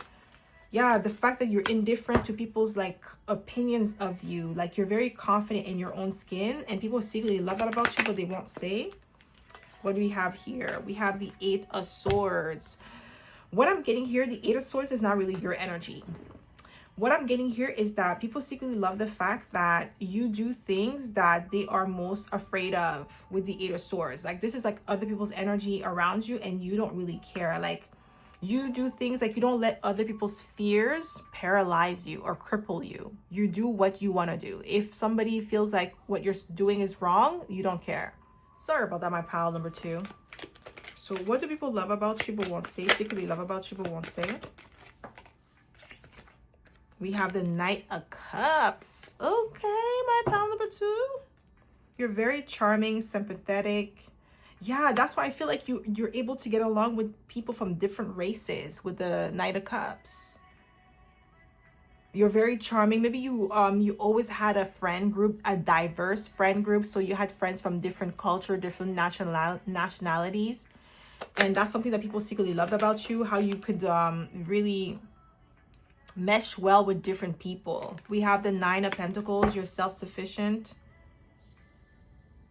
Yeah, the fact that you're indifferent to people's like opinions of you, like you're very confident in your own skin, and people secretly love that about you, but they won't say. What do we have here? We have the 8 of Swords. What I'm getting here, the 8 of Swords is not really your energy. What I'm getting here is that people secretly love the fact that you do things that they are most afraid of with the 8 of Swords. Like, this is like other people's energy around you, and you don't really care. Like, you do things like, you don't let other people's fears paralyze you or cripple you. You do what you want to do. If somebody feels like what you're doing is wrong, you don't care. Sorry about that, my pile number 2. So what do people love about you but won't say? Secretly love about you but won't say it. We have the Knight of Cups. Okay, my pile number 2. You're very charming, sympathetic. Yeah, that's why I feel like you're able to get along with people from different races with the Knight of Cups. You're very charming. Maybe you always had a friend group, a diverse friend group. So you had friends from different culture, different nationalities. And that's something that people secretly loved about you, how you could really mesh well with different people. We have the 9 of Pentacles. You're self-sufficient.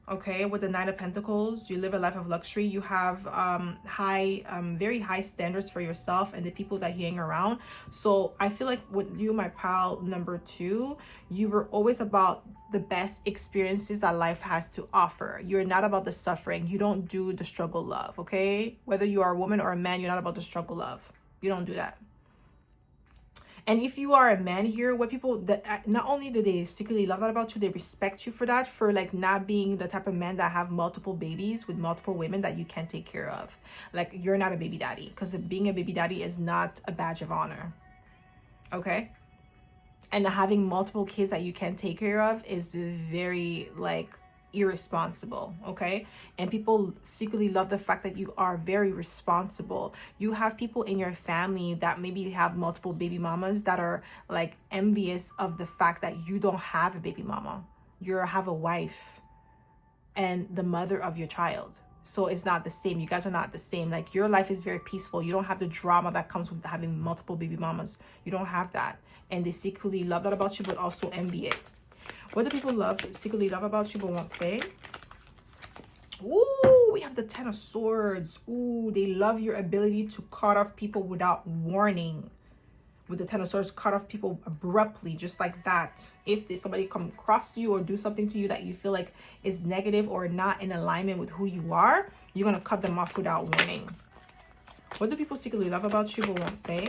Okay, with the 9 of Pentacles, you live a life of luxury. You have very high standards for yourself and the people that you hang around. So I feel like with you, my pal number 2, you were always about the best experiences that life has to offer. You're not about the suffering. You don't do the struggle love, okay? Whether you are a woman or a man, you're not about the struggle love. You don't do that. And if you are a man here, what people that not only do they secretly love that about you, they respect you for that, for like not being the type of man that have multiple babies with multiple women that you can't take care of. Like, you're not a baby daddy, because being a baby daddy is not a badge of honor. Okay? And having multiple kids that you can't take care of is very like irresponsible. Okay? And people secretly love the fact that you are very responsible. You have people in your family that maybe have multiple baby mamas that are like envious of the fact that you don't have a baby mama. You have a wife and the mother of your child. So it's not the same. You guys are not the same. Like, your life is very peaceful. You don't have the drama that comes with having multiple baby mamas. You don't have that. And they secretly love that about you, but also envy it. What do people secretly love about you but won't say? Ooh, we have the 10 of Swords. Ooh, they love your ability to cut off people without warning. With the 10 of Swords, cut off people abruptly, just like that. If somebody come across you or do something to you that you feel like is negative or not in alignment with who you are, you're going to cut them off without warning. What do people secretly love about you but won't say?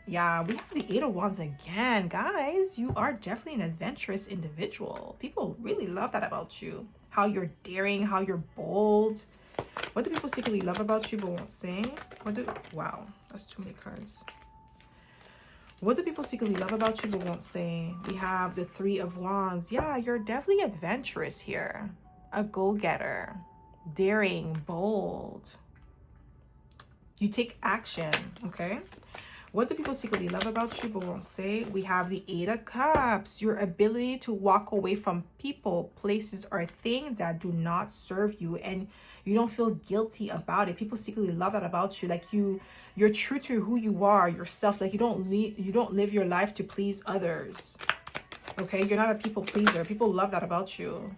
Yeah, we have the 8 of Wands again. Guys, you are definitely an adventurous individual. People really love that about you. How you're daring, how you're bold. What do people secretly love about you but won't say? Wow, that's too many cards. What do people secretly love about you but won't say? We have the 3 of Wands. Yeah, you're definitely adventurous here. A go-getter. Daring, bold. You take action, okay? What do people secretly love about you but won't say? We have the 8 of Cups. Your ability to walk away from people, places, or things that do not serve you, and you don't feel guilty about it. People secretly love that about you. Like, you're true to who you are, yourself. Like, you don't live your life to please others. Okay, you're not a people pleaser. People love that about you.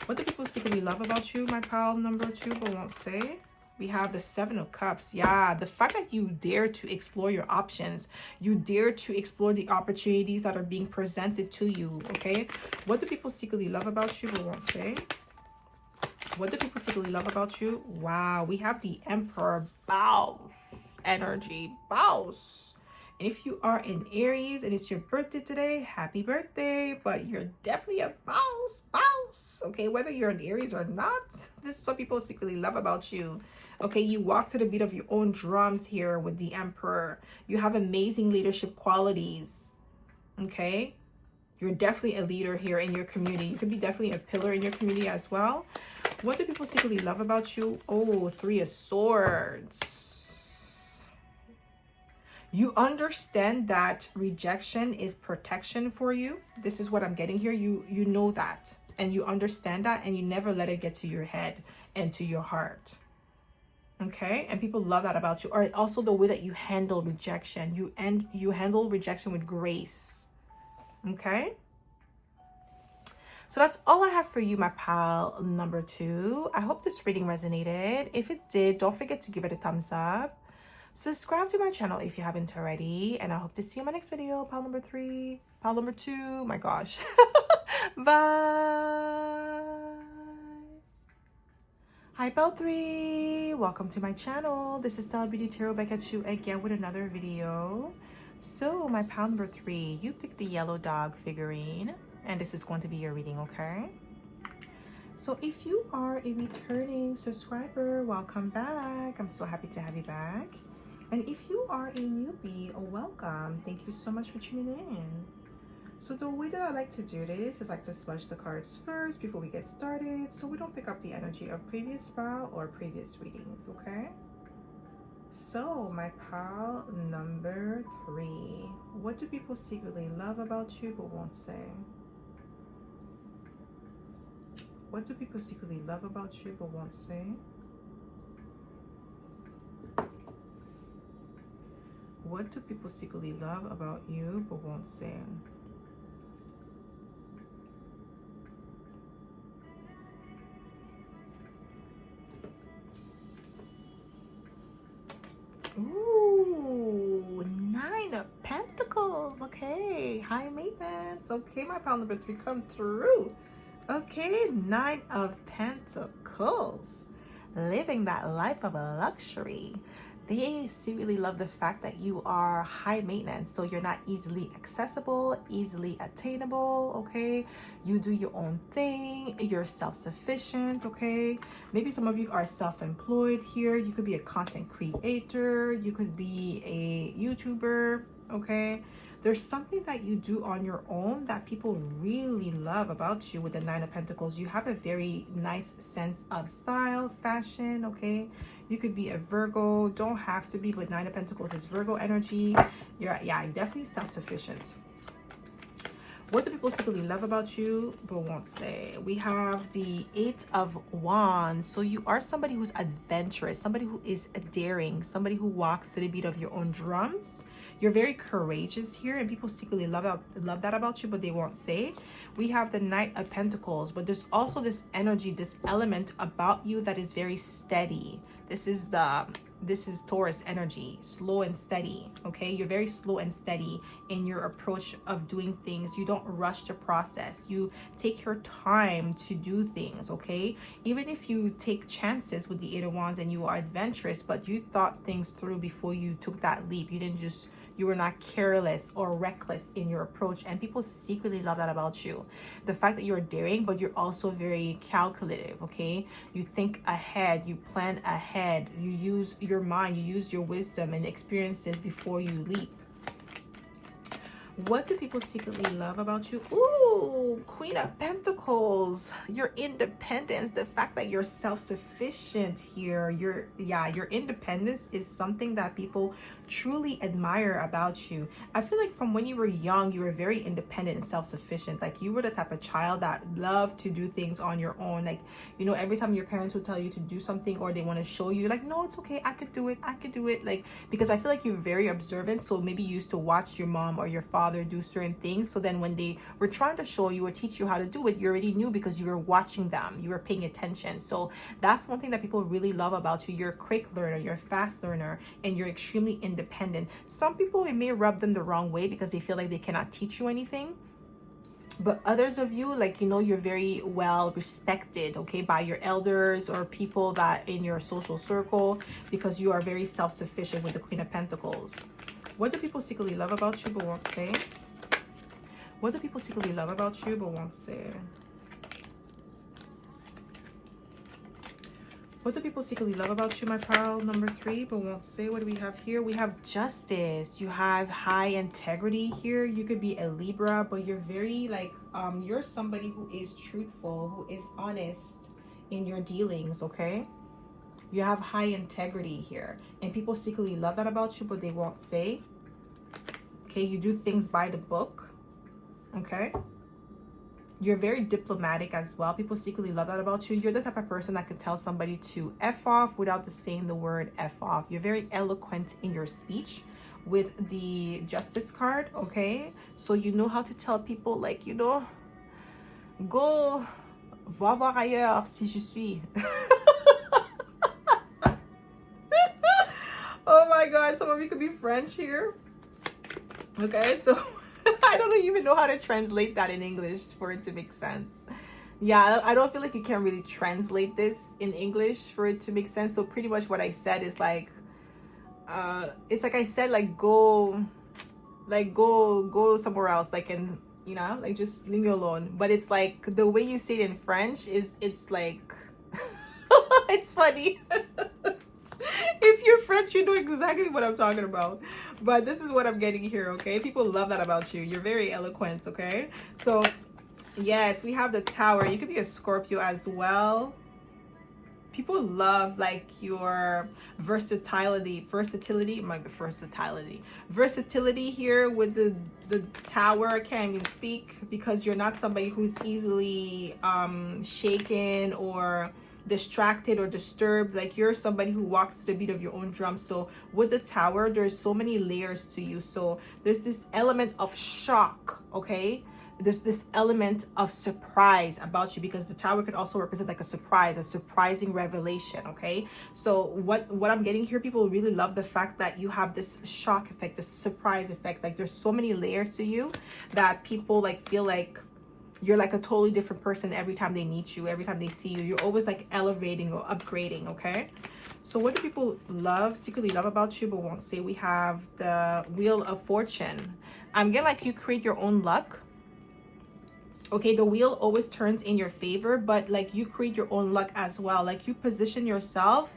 What do people secretly love about you, my pal number 2 but won't say? We have the Seven of Cups. Yeah, the fact that you dare to explore your options, you dare to explore the opportunities that are being presented to you, okay? What do people secretly love about you but won't say? What do people secretly love about you? Wow, we have the Emperor. Boss energy. Boss. And if you are in Aries and it's your birthday today, happy birthday. But you're definitely a boss. Okay, whether you're in Aries or not, this is what people secretly love about you. Okay, you walk to the beat of your own drums here with the Emperor. You have amazing leadership qualities. Okay, you're definitely a leader here in your community. You could be definitely a pillar in your community as well. What do people secretly love about you? Oh, Three of Swords. You understand that rejection is protection for you. This is what I'm getting here. You know that, and you understand that, and you never let it get to your head and to your heart. Okay, and people love that about you. Or also the way that you handle rejection. You handle rejection with grace. Okay. So that's all I have for you, my pal number 2. I hope this reading resonated. If it did, don't forget to give it a thumbs up. Subscribe to my channel if you haven't already. And I hope to see you in my next video, pal number 3, pal number 2. My gosh. Bye. Hi, pal 3. Welcome to my channel. This is Stella Beauty Tarot back at you again with another video. So, my pal number 3, you picked the yellow dog figurine. And this is going to be your reading, okay? So if you are a returning subscriber, welcome back. I'm so happy to have you back. And if you are a newbie, welcome. Thank you so much for tuning in. So the way that I like to do this is I like to smudge the cards first before we get started, so we don't pick up the energy of previous spell or previous readings, okay? So my pal number 3, what do people secretly love about you but won't say? What do people secretly love about you but won't say? What do people secretly love about you but won't say? Ooh, 9 of Pentacles. Okay, high maintenance. Okay, my pal number 3, come through. Okay, 9 of Pentacles. Living that life of luxury. They secretly love the fact that you are high maintenance, so you're not easily accessible, easily attainable, okay? You do your own thing, you're self-sufficient, okay? Maybe some of you are self-employed here. You could be a content creator, you could be a YouTuber, okay? There's something that you do on your own that people really love about you with the 9 of Pentacles. You have a very nice sense of style, fashion, okay? You could be a Virgo, don't have to be, but 9 of Pentacles is Virgo energy. You're definitely self-sufficient. What do people secretly love about you but won't say? We have the 8 of Wands. So you are somebody who's adventurous, somebody who is daring, somebody who walks to the beat of your own drums. You're very courageous here, and people secretly love that about you, but they won't say. We have the Knight of Pentacles, but there's also this energy, this element about you that is very steady. This is Taurus energy, slow and steady, okay? You're very slow and steady in your approach of doing things. You don't rush the process. You take your time to do things, okay? Even if you take chances with the 8 of Wands and you are adventurous, but you thought things through before you took that leap. You were not careless or reckless in your approach, and people secretly love that about you. The fact that you're daring, but you're also very calculative, okay? You think ahead, you plan ahead, you use your mind, you use your wisdom and experiences before you leap. What do people secretly love about you? Ooh, Queen of Pentacles. Your independence, the fact that you're self-sufficient here. Your independence is something that people truly admire about you. I feel like from when you were young, you were very independent and self-sufficient. Like you were the type of child that loved to do things on your own. Like, you know, every time your parents would tell you to do something or they want to show you, like, no, it's okay, I could do it. Like, because I feel like you're very observant. So maybe you used to watch your mom or your father father do certain things. So then when they were trying to show you or teach you how to do it, you already knew because you were watching them, you were paying attention. So that's one thing that people really love about you. You're a quick learner, you're a fast learner, and you're extremely independent. Some people, it may rub them the wrong way because they feel like they cannot teach you anything. But others of you, like, you know, you're very well respected, okay, by your elders or people that in your social circle, because you are very self-sufficient with the Queen of Pentacles. What do people secretly love about you but won't say? What do people secretly love about you but won't say? What do people secretly love about you, my pile number 3, but won't say? What do we have here? We have justice. You have high integrity here. You could be a Libra, but you're very like, you're somebody who is truthful, who is honest in your dealings, okay? You have high integrity here. And people secretly love that about you, but they won't say. Okay, you do things by the book, okay? You're very diplomatic as well. People secretly love that about you. You're the type of person that can tell somebody to F off without saying the word F off. You're very eloquent in your speech with the Justice card, okay? So you know how to tell people, like, you know, go, va voir ailleurs si je suis. Oh my God, some of you could be French here. Okay, so I don't even know how to translate that in English for it to make sense. Yeah, I don't feel like you can really translate this in English for it to make sense. So pretty much what I said is like, it's like I said, like go somewhere else, like, and you know, like just leave me alone. But it's like the way you say it in French it's like it's funny. If you're French, you know exactly what I'm talking about. But this is what I'm getting here, okay? People love that about you. You're very eloquent, okay? So, yes, we have the Tower. You could be a Scorpio as well. People love, like, your versatility here with the Tower. I can't even speak because you're not somebody who's easily shaken or distracted or disturbed. Like, you're somebody who walks to the beat of your own drum. So with the Tower, there's so many layers to you. So there's this element of shock, okay? There's this element of surprise about you, because the Tower could also represent like a surprise, a surprising revelation, okay? So what I'm getting here, people really love the fact that you have this shock effect, this surprise effect. Like, there's so many layers to you that people like feel like you're like a totally different person every time they meet you, every time they see you. You're always like elevating or upgrading, okay? So what do people secretly love about you but won't say? We have the Wheel of Fortune. I'm getting like you create your own luck. Okay, the wheel always turns in your favor, but like you create your own luck as well. Like, you position yourself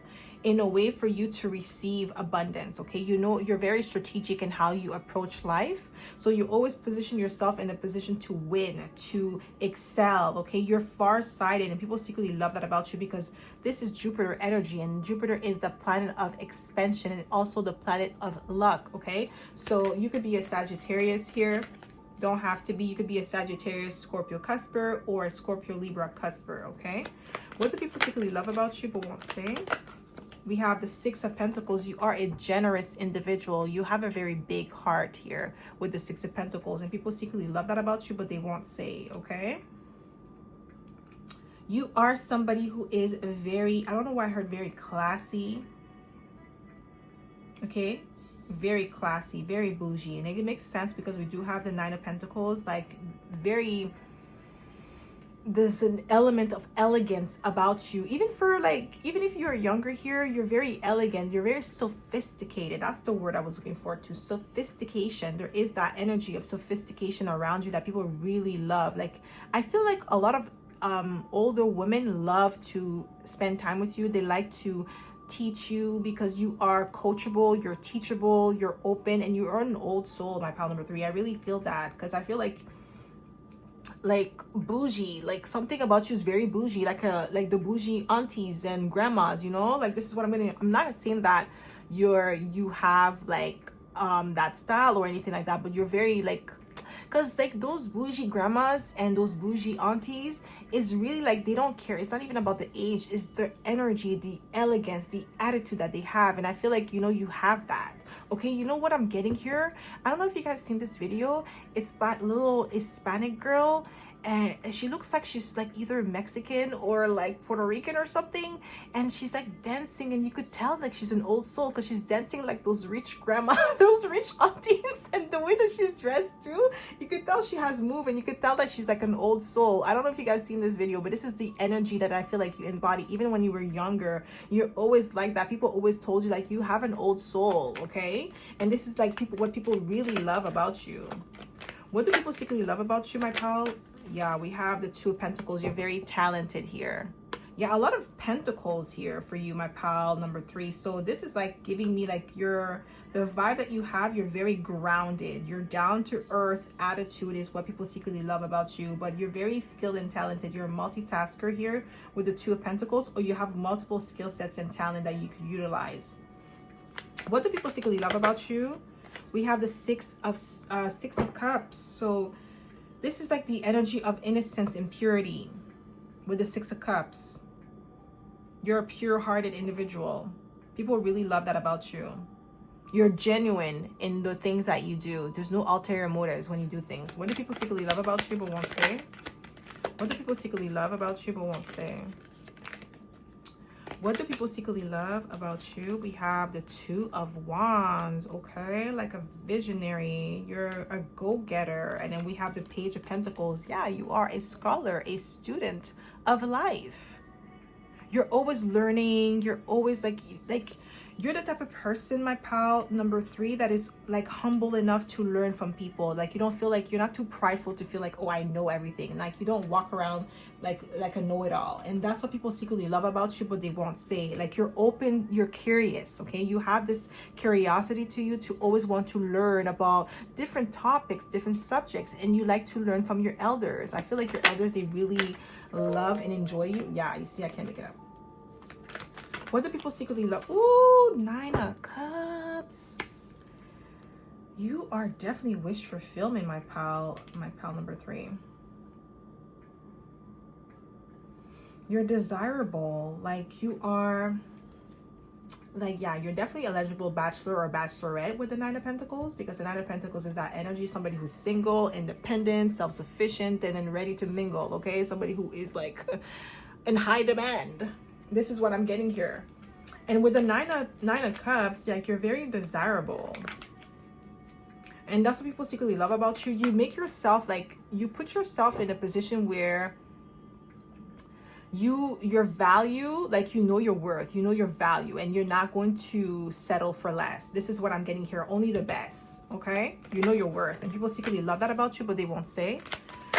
in a way for you to receive abundance, okay? You know, you're very strategic in how you approach life. So you always position yourself in a position to win, to excel, okay? You're far-sighted, and people secretly love that about you because this is Jupiter energy, and Jupiter is the planet of expansion and also the planet of luck, okay? So you could be a Sagittarius here. Don't have to be. You could be a Sagittarius, Scorpio cusper, or a Scorpio Libra cusper, okay? What do people secretly love about you but won't say? We have the Six of Pentacles. You are a generous individual. You have a very big heart here with the Six of Pentacles, and people secretly love that about you, but they won't say, okay? You are somebody who is very, I don't know why I heard very classy, okay? Very classy, very bougie, and it makes sense because we do have the Nine of Pentacles. Like, very, there's an element of elegance about you. Even for like, even if you're younger here, you're very elegant, you're very sophisticated. That's the word I was looking for, to sophistication. There is that energy of sophistication around you that people really love. Like, I feel like a lot of older women love to spend time with you. They like to teach you because you are coachable, you're teachable, you're open, and you are an old soul, my pal number 3. I really feel that, because I feel like bougie, like something about you is very bougie, like the bougie aunties and grandmas, you know? Like, this is what I'm not saying that you have like that style or anything like that, but you're very like, because like those bougie grandmas and those bougie aunties is really like, they don't care. It's not even about the age, it's their energy, the elegance, the attitude that they have. And I feel like, you know, you have that. Okay, you know what I'm getting here? I don't know if you guys seen this video. It's that little Hispanic girl, and she looks like she's like either Mexican or like Puerto Rican or something, and she's like dancing, and you could tell like she's an old soul because she's dancing like those rich grandma, those rich aunties, and the way that she's dressed too, you could tell she has move, and you could tell that she's like an old soul. I don't know if you guys seen this video, but this is the energy that I feel like you embody. Even when you were younger, you're always like that. People always told you like you have an old soul, okay? And this is like what people really love about you. What do people secretly love about you, my pal? Yeah, we have the Two of Pentacles. You're very talented here. Yeah, a lot of pentacles here for you, my pal, number 3. So this is like giving me like the vibe that you have. You're very grounded. Your down to earth attitude is what people secretly love about you. But you're very skilled and talented. You're a multitasker here with the Two of Pentacles, or you have multiple skill sets and talent that you could utilize. What do people secretly love about you? We have the Six of Cups. So this is like the energy of innocence and purity with the Six of Cups. You're a pure-hearted individual. People really love that about you. You're genuine in the things that you do. There's no ulterior motives when you do things. What do people secretly love about you but won't say? What do people secretly love about you but won't say? What do people secretly love about you? We have the Two of Wands, okay? Like a visionary. You're a go-getter. And then we have the Page of Pentacles. Yeah, you are a scholar, a student of life. You're always learning. You're always like you're the type of person, my pal, number 3, that is like humble enough to learn from people. Like you don't feel like, you're not too prideful to feel like, oh, I know everything. Like you don't walk around like a know-it-all. And that's what people secretly love about you, but they won't say. Like you're open, you're curious, okay? You have this curiosity to you to always want to learn about different topics, different subjects, and you like to learn from your elders. I feel like your elders, they really love and enjoy you. Yeah, you see, I can't make it up. What do people secretly love? Ooh, 9 of Cups. You are definitely wish fulfillment, my pal number 3. You're desirable. Like you are, like, yeah, you're definitely eligible bachelor or bachelorette with the 9 of Pentacles, because the 9 of Pentacles is that energy, somebody who's single, independent, self-sufficient, and then ready to mingle, okay? Somebody who is like in high demand. This is what I'm getting here. And with the nine of Cups, like you're very desirable. And that's what people secretly love about you. You make yourself, like, you put yourself in a position where your value, like, you know your worth, you know your value, and you're not going to settle for less. This is what I'm getting here. Only the best, okay? You know your worth. And people secretly love that about you, but they won't say.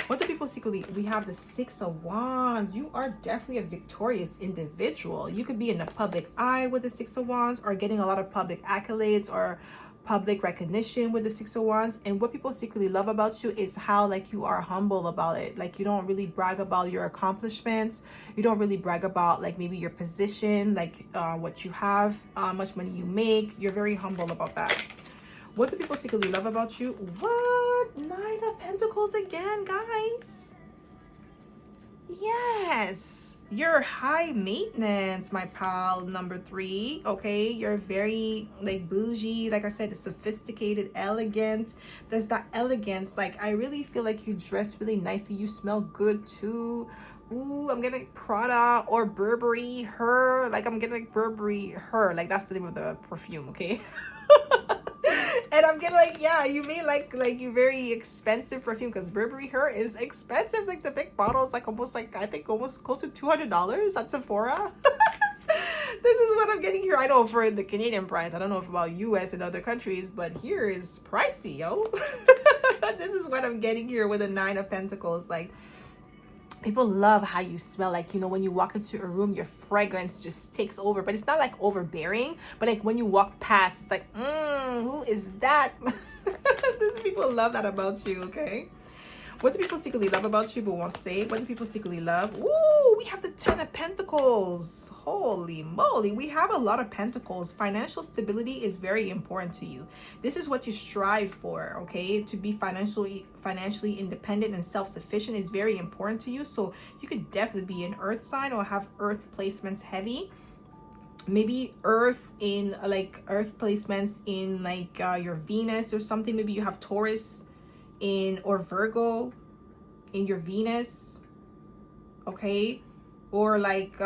What do people secretly? We have the 6 of Wands. You are definitely a victorious individual. You could be in the public eye with the 6 of Wands, or getting a lot of public accolades or public recognition with the 6 of Wands. And what people secretly love about you is how, like, you are humble about it. Like you don't really brag about your accomplishments. You don't really brag about like maybe your position, like what you have, how much money you make. You're very humble about that. What do people secretly love about you? What? 9 of Pentacles again, guys. Yes. You're high maintenance, my pal, number 3. Okay. You're very like bougie. Like I said, sophisticated, elegant. There's that elegance. Like I really feel like you dress really nicely. You smell good too. Ooh, I'm getting Prada or Burberry Her. Like I'm getting like Burberry Her. Like that's the name of the perfume, okay? And I'm getting like, yeah, you mean like you very expensive perfume, because Burberry Her is expensive. Like the big bottle is like almost like, I think almost close to $200 at Sephora. This is what I'm getting here. I know for the Canadian price, I don't know about US and other countries, but here is pricey, yo. This is what I'm getting here with a 9 of Pentacles. Like people love how you smell. Like, you know, when you walk into a room, your fragrance just takes over, but it's not like overbearing, but like when you walk past, it's like, who is that? These people love that about you, okay? What do people secretly love about you but won't say? What do people secretly love? Ooh, we have the 10 of Pentacles. Holy moly, we have a lot of pentacles. Financial stability is very important to you. This is what you strive for, okay? To be financially independent and self-sufficient is very important to you. So you could definitely be an earth sign or have earth placements heavy. maybe earth in like earth placements in like your Venus or something. Maybe you have Taurus in or Virgo in your Venus, okay? Or like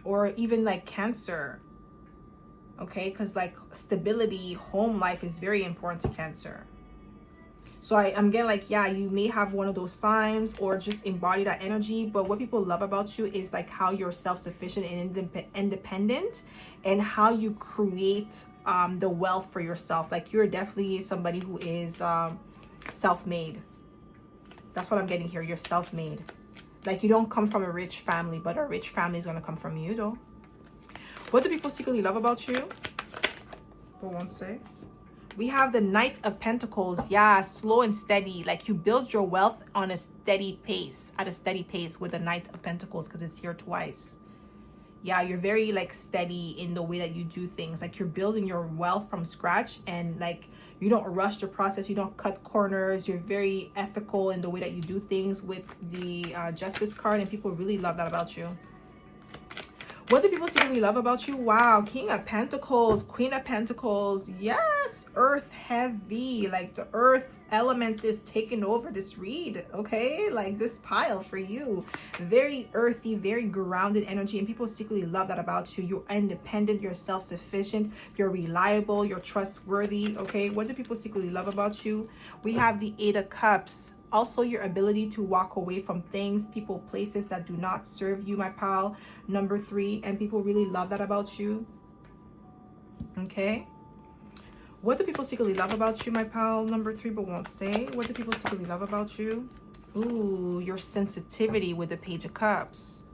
or even like Cancer, okay? Because like stability, home life is very important to Cancer. So I'm getting like, yeah, you may have one of those signs or just embody that energy. But what people love about you is like how you're self-sufficient and independent, and how you create the wealth for yourself. Like you're definitely somebody who is self-made. That's what I'm getting here. You're self-made. Like you don't come from a rich family, but a rich family is going to come from you though. What do people secretly love about you? For one sec. We have the Knight of Pentacles. Yeah, slow and steady. Like you build your wealth on a steady pace, at a steady pace with the Knight of Pentacles, because it's here twice. Yeah, you're very like steady in the way that you do things. Like you're building your wealth from scratch, and like you don't rush the process. You don't cut corners. You're very ethical in the way that you do things with the Justice card, and people really love that about you. What do people secretly love about you? Wow, King of Pentacles, Queen of Pentacles. Yes, earth heavy. Like the earth element is taking over this read, okay? Like this pile for you. Very earthy, very grounded energy. And people secretly love that about you. You're independent, you're self-sufficient, you're reliable, you're trustworthy, okay? What do people secretly love about you? We have the Eight of Cups. Also, your ability to walk away from things, people, places that do not serve you, my pal. Number 3, and people really love that about you. Okay. What do people secretly love about you, my pal? Number 3, but won't say. What do people secretly love about you? Ooh, your sensitivity with the Page of Cups.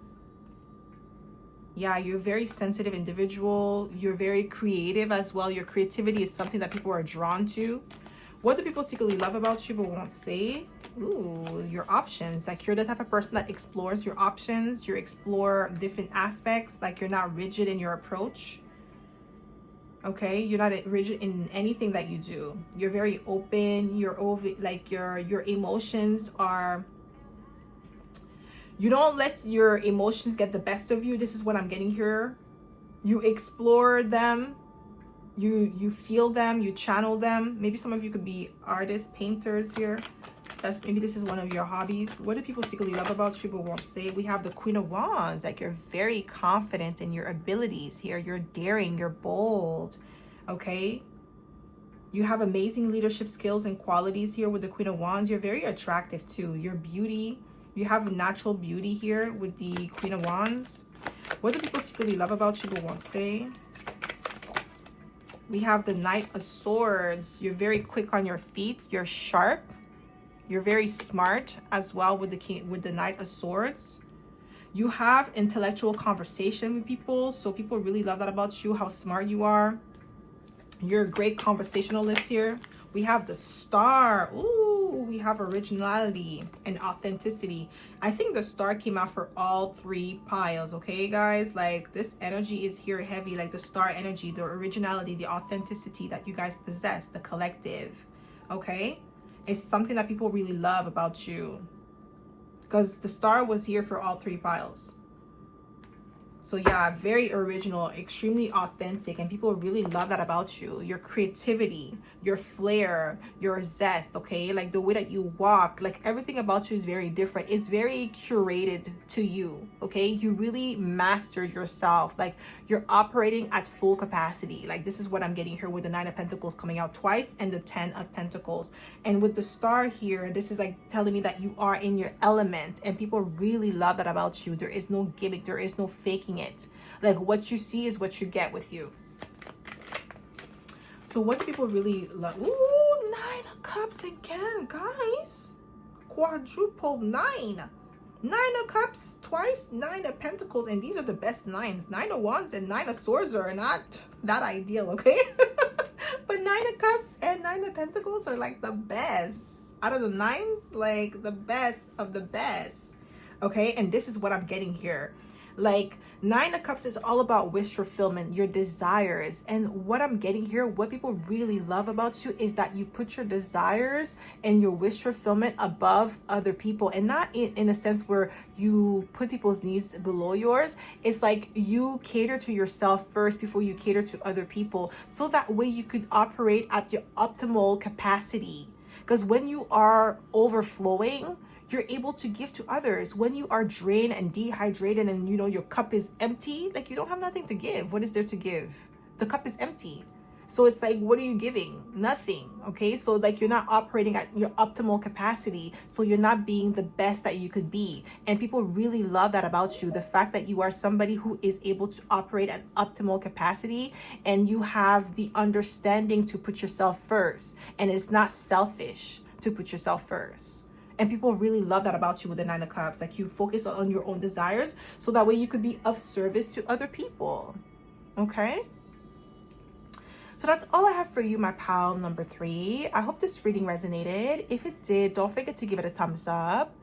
Yeah, you're a very sensitive individual. You're very creative as well. Your creativity is something that people are drawn to. What do people secretly love about you but won't say? Ooh, your options. Like you're the type of person that explores your options. You explore different aspects. Like you're not rigid in your approach. Okay, you're not rigid in anything that you do. You're very open. You're over, like your emotions are. You don't let your emotions get the best of you. This is what I'm getting here. You explore them. You feel them, you channel them. Maybe some of you could be artists, painters here. Maybe this is one of your hobbies. What do people secretly love about you but won't say? We have the Queen of Wands. Like you're very confident in your abilities here. You're daring, you're bold, okay? You have amazing leadership skills and qualities here with the Queen of Wands. You're very attractive too. Your beauty, you have natural beauty here with the Queen of Wands. What do people secretly love about you but won't say? We have the Knight of Swords. You're very quick on your feet. You're sharp. You're very smart as well with the Knight of Swords. You have intellectual conversation with people. So people really love that about you, how smart you are. You're a great conversationalist here. We have the Star. Ooh, we have originality and authenticity. I think the Star came out for all 3 piles, okay, guys? Like, this energy is here heavy, like the Star energy, the originality, the authenticity that you guys possess, the collective, okay? It's something that people really love about you because the Star was here for all 3 piles. So yeah, very original, extremely authentic, and people really love that about you. Your creativity, your flair, your zest, okay? Like the way that you walk, like everything about you is very different. It's very curated to you, okay? You really mastered yourself. Like you're operating at full capacity. Like this is what I'm getting here with the Nine of Pentacles coming out twice and the 10 of Pentacles. And with the Star here, this is like telling me that you are in your element, and people really love that about you. There is no gimmick, there is no faking it. Like what you see is what you get with you. So what do people really love? Ooh, 9 of Cups again, guys. Quadruple 9. 9 of Cups twice, 9 of Pentacles, and these are the best 9s. 9 of Wands and 9 of Swords are not that ideal, okay? But 9 of Cups and 9 of Pentacles are like the best out of the 9s, like the best of the best, okay? And this is what I'm getting here. Like, Nine of Cups is all about wish fulfillment, your desires. And what I'm getting here, what people really love about you is that you put your desires and your wish fulfillment above other people. And not in a sense where you put people's needs below yours. It's like you cater to yourself first before you cater to other people. So that way you could operate at your optimal capacity. Because when you are overflowing, you're able to give to others. When you are drained and dehydrated and your cup is empty, like, you don't have nothing to give. What is there to give? The cup is empty. So it's like, what are you giving? Nothing. Okay, so like, you're not operating at your optimal capacity, so you're not being the best that you could be. And people really love that about you, the fact that you are somebody who is able to operate at optimal capacity, and you have the understanding to put yourself first, and it's not selfish to put yourself first. And people really love that about you with the Nine of Cups. Like, you focus on your own desires, so that way you could be of service to other people. Okay? So that's all I have for you, my pal number 3. I hope this reading resonated. If it did, don't forget to give it a thumbs up.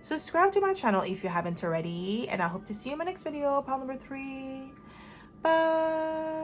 Subscribe to my channel if you haven't already. And I hope to see you in my next video, pal number 3. Bye.